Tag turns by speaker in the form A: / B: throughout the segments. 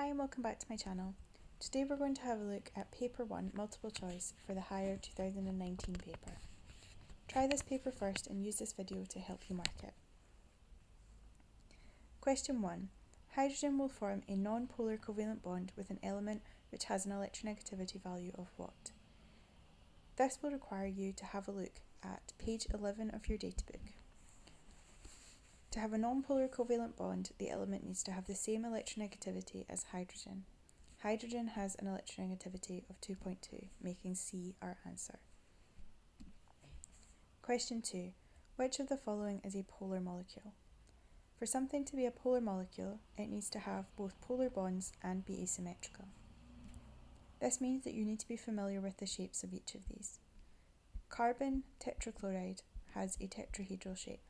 A: Hi and welcome back to my channel. Today we're going to have a look at paper 1 multiple choice for the higher 2019 paper. Try this paper first and use this video to help you mark it. Question 1. Hydrogen will form a non-polar covalent bond with an element which has an electronegativity value of what? This will require you to have a look at page 11 of your databook. To have a non-polar covalent bond, the element needs to have the same electronegativity as hydrogen. Hydrogen has an electronegativity of 2.2, making C our answer. Question 2. Which of the following is a polar molecule? For something to be a polar molecule, it needs to have both polar bonds and be asymmetrical. This means that you need to be familiar with the shapes of each of these. Carbon tetrachloride has a tetrahedral shape.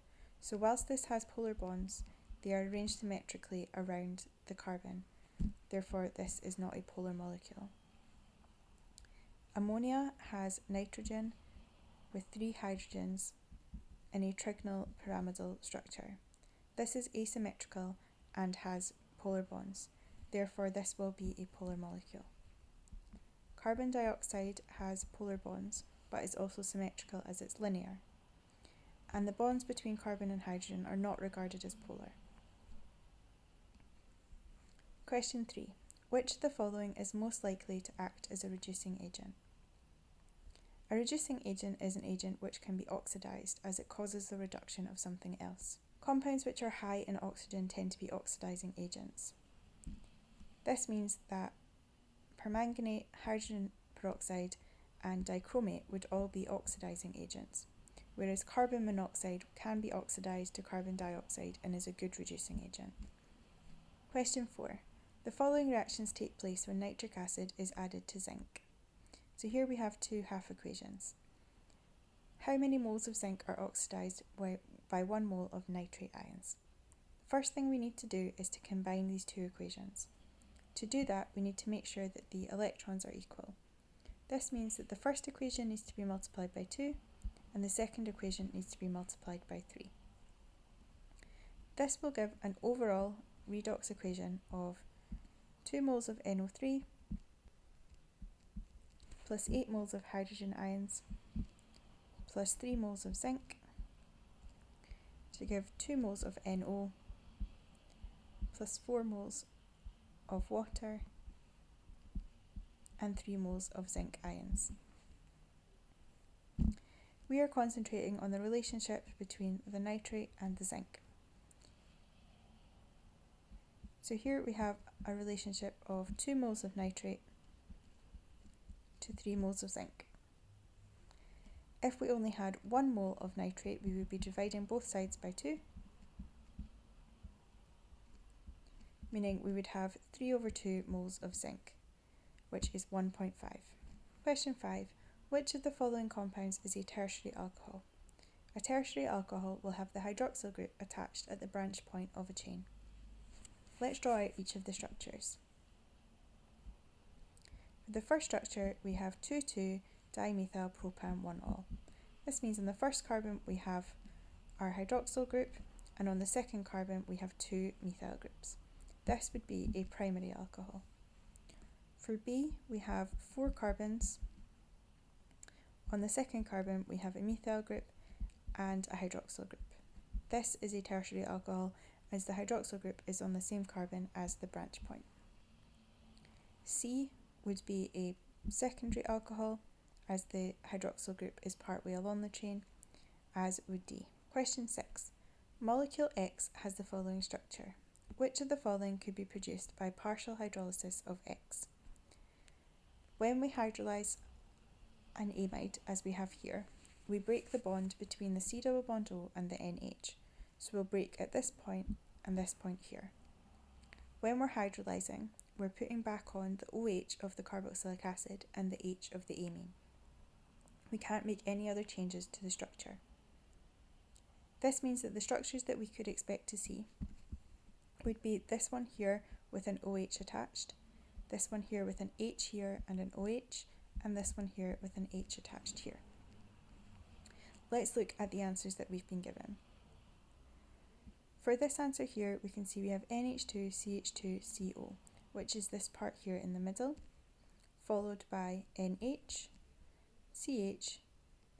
A: So whilst this has polar bonds, they are arranged symmetrically around the carbon. Therefore, this is not a polar molecule. Ammonia has nitrogen with 3 hydrogens in a trigonal pyramidal structure. This is asymmetrical and has polar bonds. Therefore, this will be a polar molecule. Carbon dioxide has polar bonds, but is also symmetrical as it's linear. And the bonds between carbon and hydrogen are not regarded as polar. Question 3. Which of the following is most likely to act as a reducing agent? A reducing agent is an agent which can be oxidized as it causes the reduction of something else. Compounds which are high in oxygen tend to be oxidizing agents. This means that permanganate, hydrogen peroxide, and dichromate would all be oxidizing agents, whereas carbon monoxide can be oxidized to carbon dioxide and is a good reducing agent. Question 4. The following reactions take place when nitric acid is added to zinc. So here we have two half equations. How many moles of zinc are oxidized by 1 mole of nitrate ions? First thing we need to do is to combine these two equations. To do that, we need to make sure that the electrons are equal. This means that the first equation needs to be multiplied by 2, and the second equation needs to be multiplied by 3. This will give an overall redox equation of 2 moles of NO3 plus 8 moles of hydrogen ions plus 3 moles of zinc to give 2 moles of NO plus 4 moles of water and 3 moles of zinc ions. We are concentrating on the relationship between the nitrate and the zinc. So here we have a relationship of 2 moles of nitrate to 3 moles of zinc. If we only had 1 mole of nitrate, we would be dividing both sides by 2, meaning we would have 3 over 2 moles of zinc, which is 1.5. Question 5. Which of the following compounds is a tertiary alcohol? A tertiary alcohol will have the hydroxyl group attached at the branch point of a chain. Let's draw out each of the structures. For the first structure, we have 2,2-dimethyl propan 1-ol. This means on the first carbon we have our hydroxyl group, and on the second carbon we have 2 methyl groups. This would be a primary alcohol. For B, we have 4 carbons. On the second carbon we have a methyl group and a hydroxyl group. This is a tertiary alcohol as the hydroxyl group is on the same carbon as the branch point. C would be a secondary alcohol as the hydroxyl group is partway along the chain, as would D. Question 6. Molecule X has the following structure. Which of the following could be produced by partial hydrolysis of X? When we hydrolyse an amide, as we have here, we break the bond between the C double bond O and the NH. So we'll break at this point and this point here. When we're hydrolysing, we're putting back on the OH of the carboxylic acid and the H of the amine. We can't make any other changes to the structure. This means that the structures that we could expect to see would be this one here with an OH attached, this one here with an H here and an OH, and this one here with an H attached here. Let's look at the answers that we've been given. For this answer here, we can see we have NH2, CH2, CO. which is this part here in the middle, followed by NH, CH,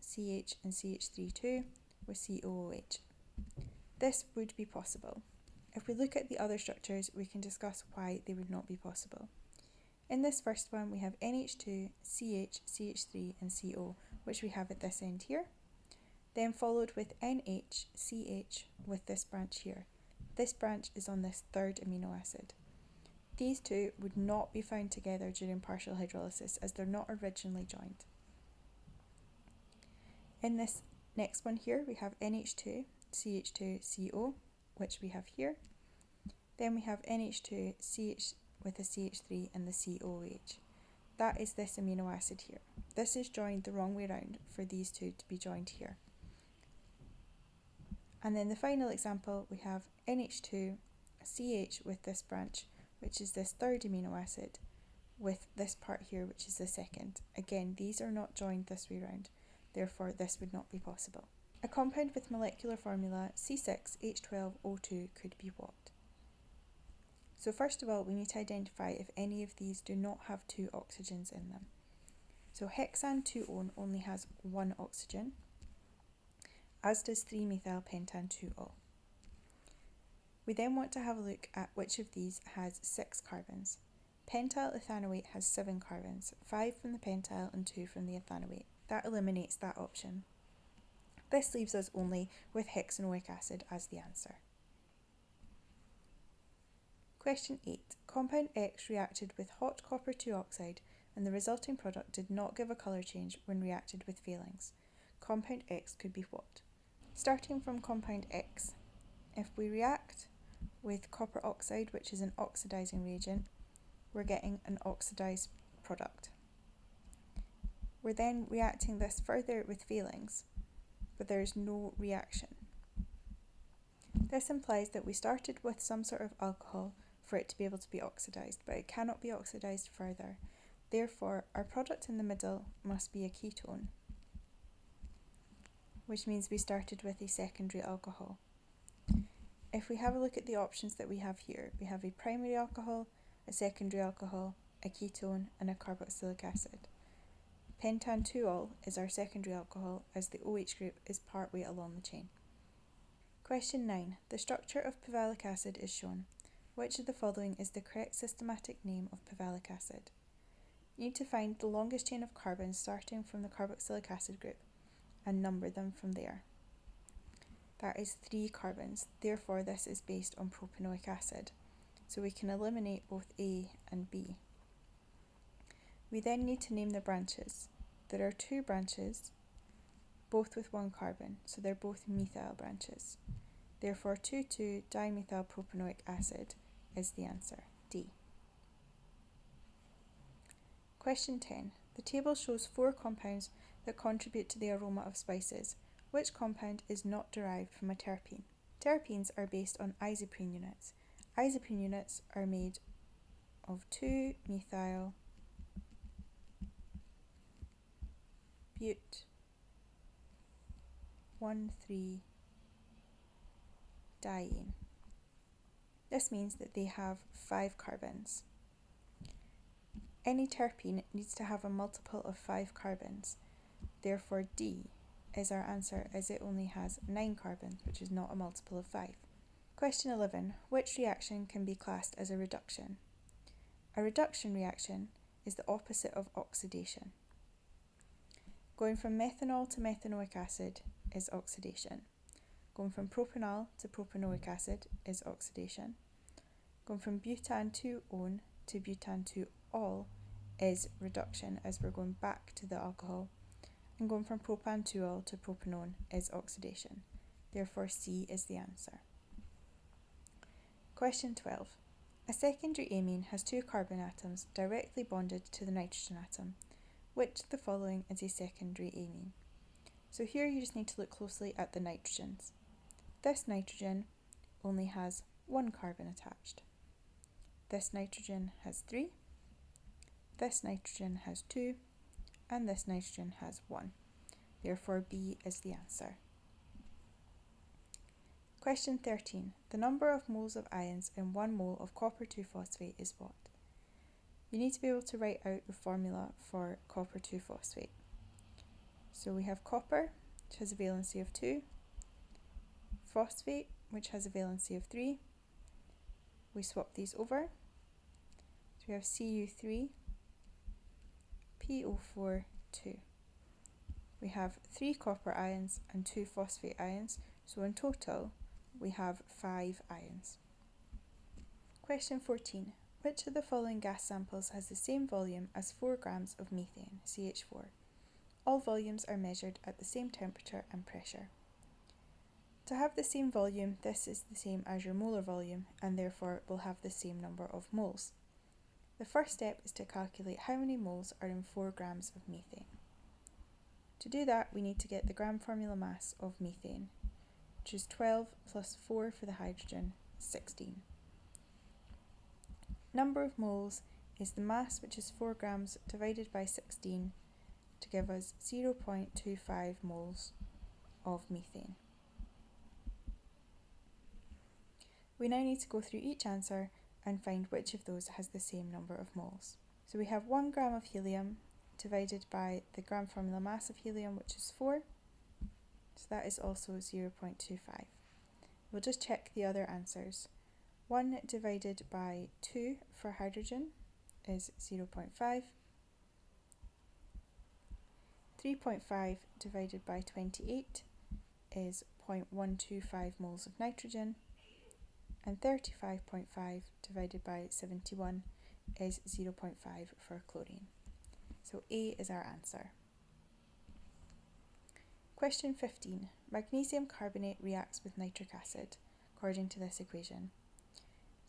A: CH and CH3 with COOH. This would be possible. If we look at the other structures, we can discuss why they would not be possible. In this first one, we have NH2, CH, CH3 and CO, which we have at this end here. Then followed with NH, CH with this branch here. This branch is on this third amino acid. These two would not be found together during partial hydrolysis as they're not originally joined. In this next one here, we have NH2, CH2, CO, which we have here. Then we have NH2, CH with the CH3 and the COOH. That is this amino acid here. This is joined the wrong way around for these two to be joined here. And then the final example, we have NH2, CH with this branch, which is this third amino acid, with this part here, which is the second. Again, these are not joined this way around, therefore this would not be possible. A compound with molecular formula C6H12O2 could be what? So first of all, we need to identify if any of these do not have two oxygens in them. So hexane 2-one only has one oxygen, as does 3-methylpentan 2-ol. We then want to have a look at which of these has 6 carbons. Pentyl ethanoate has 7 carbons, 5 from the pentyl and 2 from the ethanoate. That eliminates that option. This leaves us only with hexanoic acid as the answer. Question 8. Compound X reacted with hot copper 2 oxide and the resulting product did not give a colour change when reacted with valence. Compound X could be what? Starting from compound X, if we react with copper oxide, which is an oxidising reagent, we're getting an oxidised product. We're then reacting this further with valence, but there is no reaction. This implies that we started with some sort of alcohol for it to be able to be oxidised, but it cannot be oxidised further. Therefore, our product in the middle must be a ketone, which means we started with a secondary alcohol. If we have a look at the options that we have here, we have a primary alcohol, a secondary alcohol, a ketone, and a carboxylic acid. Pentan 2-ol is our secondary alcohol, as the OH group is partway along the chain. Question 9. The structure of pivalic acid is shown. Which of the following is the correct systematic name of pivalic acid? You need to find the longest chain of carbons starting from the carboxylic acid group and number them from there. That is 3 carbons, therefore this is based on propanoic acid, so we can eliminate both A and B. We then need to name the branches. There are 2 branches, both with 1 carbon, so they're both methyl branches. Therefore 2,2-dimethylpropanoic acid is the answer, D. Question 10. The table shows 4 compounds that contribute to the aroma of spices. Which compound is not derived from a terpene? Terpenes are based on isoprene units. Isoprene units are made of 2-methyl bute 1,3-diene. This means that they have 5 carbons. Any terpene needs to have a multiple of 5 carbons. Therefore D is our answer, as it only has 9 carbons, which is not a multiple of 5. Question 11. Which reaction can be classed as a reduction? A reduction reaction is the opposite of oxidation. Going from methanol to methanoic acid is oxidation. Going from propanol to propanoic acid is oxidation. Going from butan 2-one to butan 2-ol is reduction, as we're going back to the alcohol. And going from propan 2-ol to propanone is oxidation. Therefore C is the answer. Question 12. A secondary amine has 2 carbon atoms directly bonded to the nitrogen atom. Which of the following is a secondary amine? So here you just need to look closely at the nitrogens. This nitrogen only has 1 carbon attached. This nitrogen has 3. This nitrogen has 2. And this nitrogen has 1. Therefore B is the answer. Question 13. The number of moles of ions in 1 mole of copper 2 phosphate is what? you need to be able to write out the formula for copper 2 phosphate. So we have copper, which has a valency of 2, phosphate, which has a valency of 3. We swap these over. So we have Cu3, PO4, 2. We have 3 copper ions and 2 phosphate ions, so in total we have 5 ions. Question 14. Which of the following gas samples has the same volume as 4 grams of methane, CH4? All volumes are measured at the same temperature and pressure. To have the same volume, this is the same as your molar volume and therefore will have the same number of moles. The first step is to calculate how many moles are in 4 grams of methane. To do that, we need to get the gram formula mass of methane, which is 12 plus 4 for the hydrogen, 16. Number of moles is the mass, which is 4 grams divided by 16 to give us 0.25 moles of methane. We now need to go through each answer and find which of those has the same number of moles. So we have 1 gram of helium divided by the gram formula mass of helium, which is 4. So that is also 0.25. We'll just check the other answers. 1 divided by 2 for hydrogen is 0.5. 3.5 divided by 28 is 0.125 moles of nitrogen. And 35.5 divided by 71 is 0.5 for chlorine. So A is our answer. Question 15. Magnesium carbonate reacts with nitric acid, according to this equation.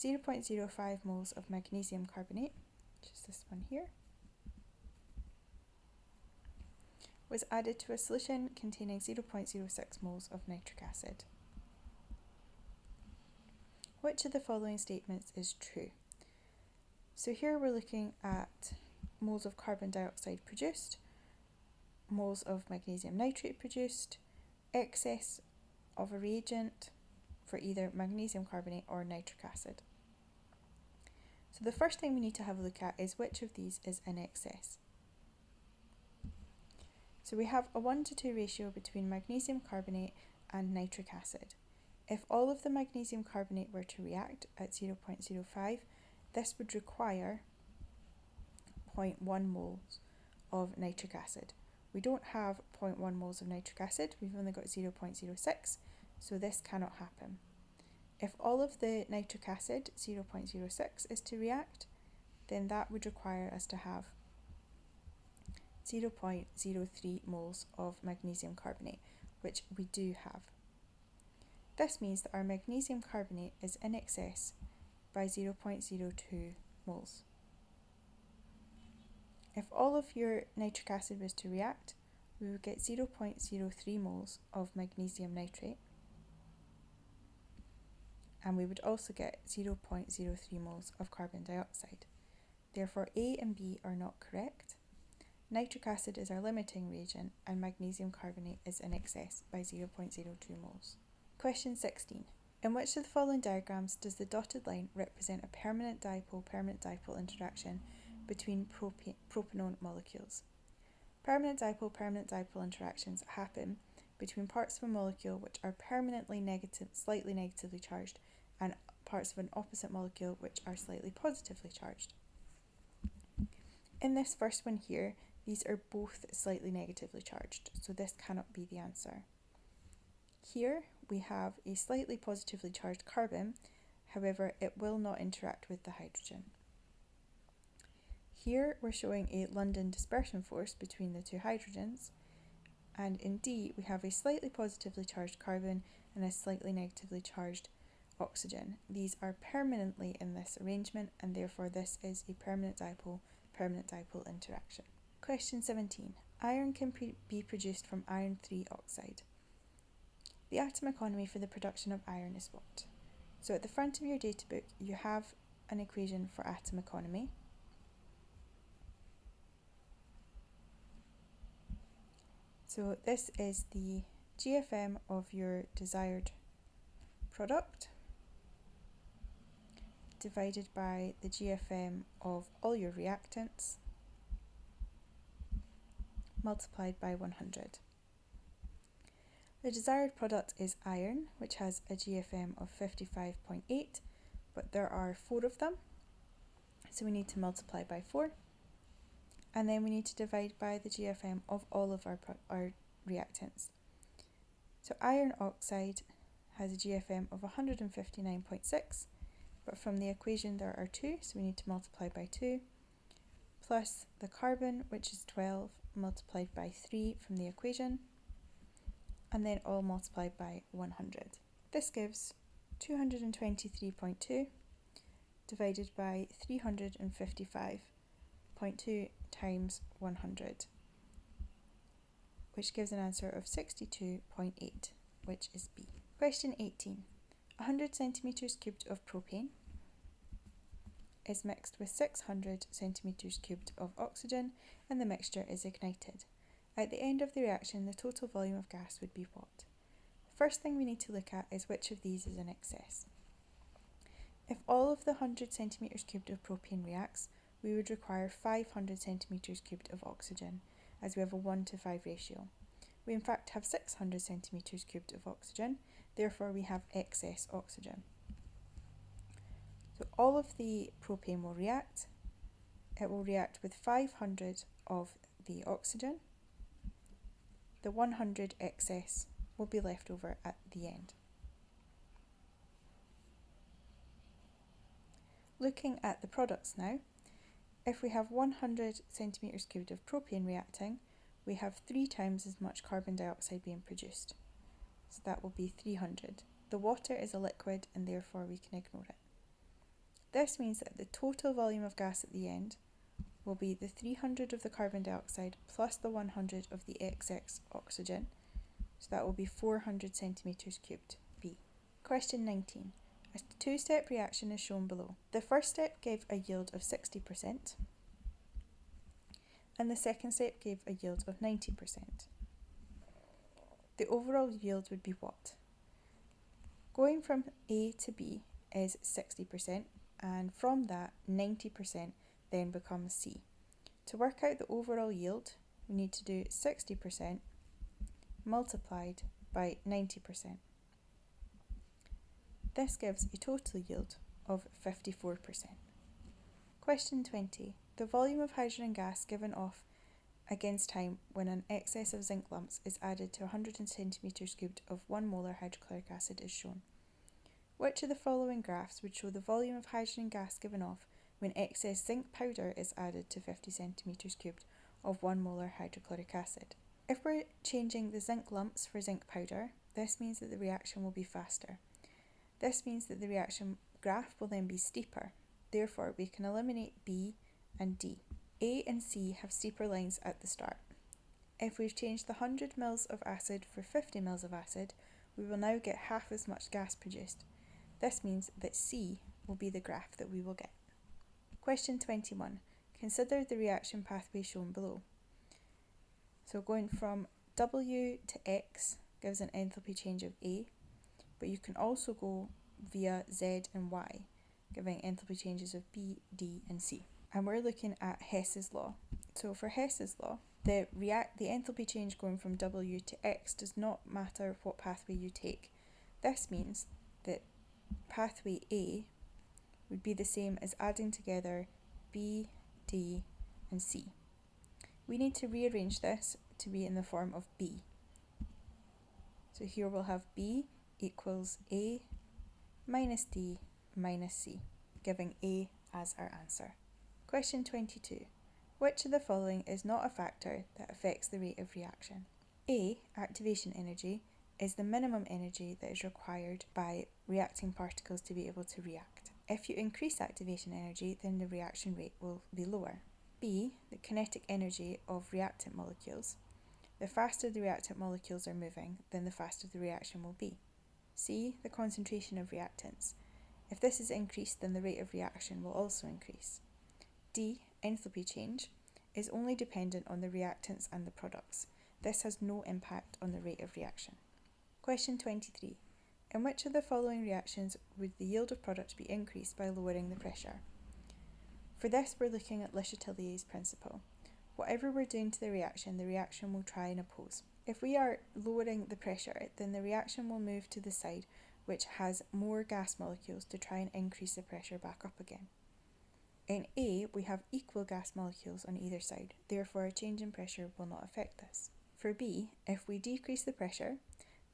A: 0.05 moles of magnesium carbonate, which is this one here, was added to a solution containing 0.06 moles of nitric acid. Which of the following statements is true? So here we're looking at moles of carbon dioxide produced, moles of magnesium nitrate produced, excess of a reagent for either magnesium carbonate or nitric acid. So the first thing we need to have a look at is which of these is in excess. So we have a 1:2 ratio between magnesium carbonate and nitric acid. If all of the magnesium carbonate were to react at 0.05, this would require 0.1 moles of nitric acid. We don't have 0.1 moles of nitric acid, we've only got 0.06, so this cannot happen. If all of the nitric acid, 0.06, is to react, then that would require us to have 0.03 moles of magnesium carbonate, which we do have. This means that our magnesium carbonate is in excess by 0.02 moles. If all of your nitric acid was to react, we would get 0.03 moles of magnesium nitrate, and we would also get 0.03 moles of carbon dioxide. Therefore, A and B are not correct. Nitric acid is our limiting reagent, and magnesium carbonate is in excess by 0.02 moles. Question 16. In which of the following diagrams does the dotted line represent a permanent dipole interaction between propanone molecules? Permanent dipole interactions happen between parts of a molecule which are permanently slightly negatively charged and parts of an opposite molecule which are slightly positively charged. In this first one here, these are both slightly negatively charged, so this cannot be the answer. Here we have a slightly positively charged carbon, however it will not interact with the hydrogen. Here we're showing a London dispersion force between the two hydrogens, and in D we have a slightly positively charged carbon and a slightly negatively charged oxygen. These are permanently in this arrangement, and therefore this is a permanent dipole interaction. Question 17. Iron can be produced from iron 3 oxide. The atom economy for the production of iron is what? So at the front of your data book you have an equation for atom economy. So this is the GFM of your desired product, divided by the GFM of all your reactants multiplied by 100. The desired product is iron, which has a GFM of 55.8, but there are 4 of them, so we need to multiply by 4, and then we need to divide by the GFM of all of our reactants. So iron oxide has a GFM of 159.6, but from the equation there are 2, so we need to multiply by 2, plus the carbon, which is 12, multiplied by 3 from the equation, and then all multiplied by 100. This gives 223.2 divided by 355.2 times 100, which gives an answer of 62.8, which is B. Question 18. 100 centimetres cubed of propane is mixed with 600 centimetres cubed of oxygen and the mixture is ignited. At the end of the reaction, the total volume of gas would be what? The first thing we need to look at is which of these is in excess. If all of the 100 centimetres cubed of propane reacts, we would require 500 centimetres cubed of oxygen, as we have a 1:5 ratio. We in fact have 600 centimetres cubed of oxygen, therefore we have excess oxygen. So all of the propane will react. It will react with 500 of the oxygen. The 100 excess will be left over at the end. Looking at the products now, if we have 100 centimetres cubed of propane reacting, we have 3 times as much carbon dioxide being produced. So that will be 300. The water is a liquid and therefore we can ignore it. This means that the total volume of gas at the end will be the 300 of the carbon dioxide plus the 100 of the excess oxygen. So that will be 400 centimetres cubed. B. Question 19. A 2-step reaction is shown below. The first step gave a yield of 60% and the second step gave a yield of 90%. The overall yield would be what? Going from A to B is 60%, and from that 90% then becomes C. To work out the overall yield, we need to do 60% multiplied by 90%. This gives a total yield of 54%. Question 20. The volume of hydrogen gas given off against time when an excess of zinc lumps is added to 100 centimetres cubed of 1 molar hydrochloric acid is shown. Which of the following graphs would show the volume of hydrogen gas given off when excess zinc powder is added to 50 centimetres cubed of 1 molar hydrochloric acid? If we're changing the zinc lumps for zinc powder, this means that the reaction will be faster. This means that the reaction graph will then be steeper. Therefore, we can eliminate B and D. A and C have steeper lines at the start. If we've changed the 100 ml of acid for 50 ml of acid, we will now get half as much gas produced. This means that C will be the graph that we will get. Question 21. Consider the reaction pathway shown below. So going from W to X gives an enthalpy change of A, but you can also go via Z and Y, giving enthalpy changes of B, D and C. And we're looking at Hess's law. So for Hess's law, the enthalpy change going from W to X does not matter what pathway you take. This means that pathway A would be the same as adding together B, D and C. We need to rearrange this to be in the form of B. So here we'll have B equals A minus D minus C, giving A as our answer. Question 22. Which of the following is not a factor that affects the rate of reaction? A, activation energy, is the minimum energy that is required by reacting particles to be able to react. If you increase activation energy, then the reaction rate will be lower. B, the kinetic energy of reactant molecules. The faster the reactant molecules are moving, then the faster the reaction will be. C, the concentration of reactants. If this is increased, then the rate of reaction will also increase. D, enthalpy change, is only dependent on the reactants and the products. This has no impact on the rate of reaction. Question 23. In which of the following reactions would the yield of product be increased by lowering the pressure? For this, we're looking at Le Chatelier's principle. Whatever we're doing to the reaction will try and oppose. If we are lowering the pressure, then the reaction will move to the side which has more gas molecules to try and increase the pressure back up again. In A, we have equal gas molecules on either side, therefore a change in pressure will not affect this. For B, if we decrease the pressure,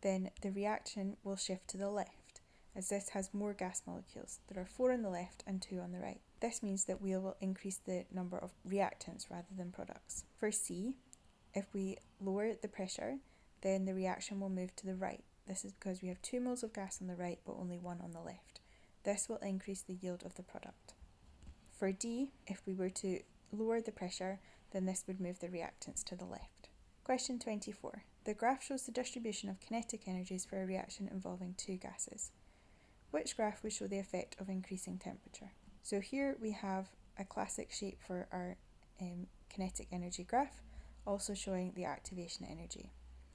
A: then the reaction will shift to the left, as this has more gas molecules. There are 4 on the left and 2 on the right. This means that we will increase the number of reactants rather than products. For C, if we lower the pressure, then the reaction will move to the right. This is because we have 2 moles of gas on the right but only 1 on the left. This will increase the yield of the product. For D, if we were to lower the pressure, then this would move the reactants to the left. Question 24. The graph shows the distribution of kinetic energies for a reaction involving 2 gases. Which graph would show the effect of increasing temperature? So here we have a classic shape for our kinetic energy graph, also showing the activation energy.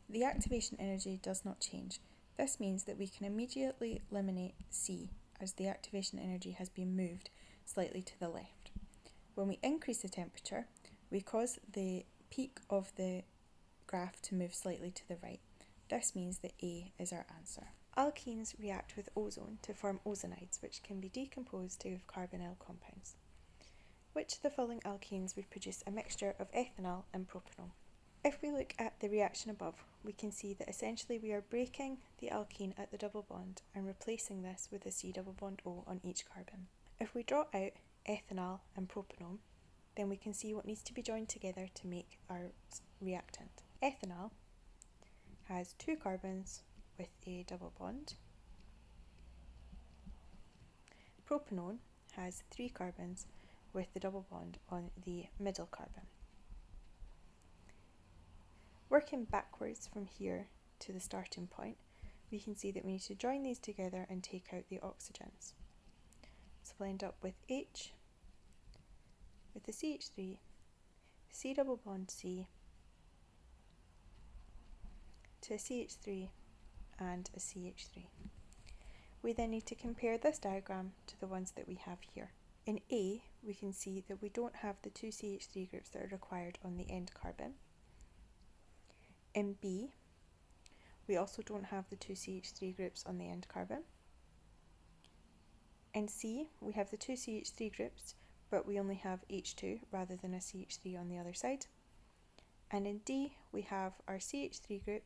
A: The activation energy does not change. This means that we can immediately eliminate C, as the activation energy has been moved slightly to the left. When we increase the temperature, we cause the peak of the graph to move slightly to the right. This means that A is our answer. Alkenes react with ozone to form ozonides, which can be decomposed to give carbonyl compounds. Which of the following alkenes would produce a mixture of ethanol and propanol? If we look at the reaction above, we can see that essentially we are breaking the alkene at the double bond and replacing this with a C double bond O on each carbon. If we draw out ethanol and propanol, then we can see what needs to be joined together to make our reactant. Ethanol has 2 carbons with a double bond. Propanol has 3 carbons with the double bond on the middle carbon. Working backwards from here to the starting point, we can see that we need to join these together and take out the oxygens. So we'll end up with H, with the CH3, C double bond C, to a CH3 and a CH3. We then need to compare this diagram to the ones that we have here. In A, we can see that we don't have the 2 CH3 groups that are required on the end carbon. In B, we also don't have the 2 CH3 groups on the end carbon. In C, we have the 2 CH3 groups, but we only have H2 rather than a CH3 on the other side. And in D, we have our CH3 group,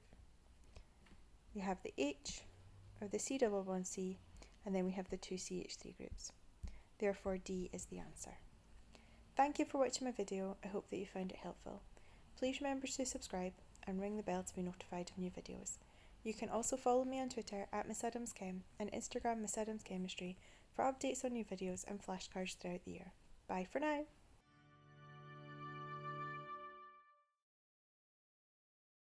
A: we have the H, or the C double bond C, and then we have the 2 CH3 groups. Therefore, D is the answer. Thank you for watching my video. I hope that you found it helpful. Please remember to subscribe and ring the bell to be notified of new videos. You can also follow me on Twitter at MissAdamsChem and Instagram MissAdamsChemistry for updates on new videos and flashcards throughout the year. Bye for now!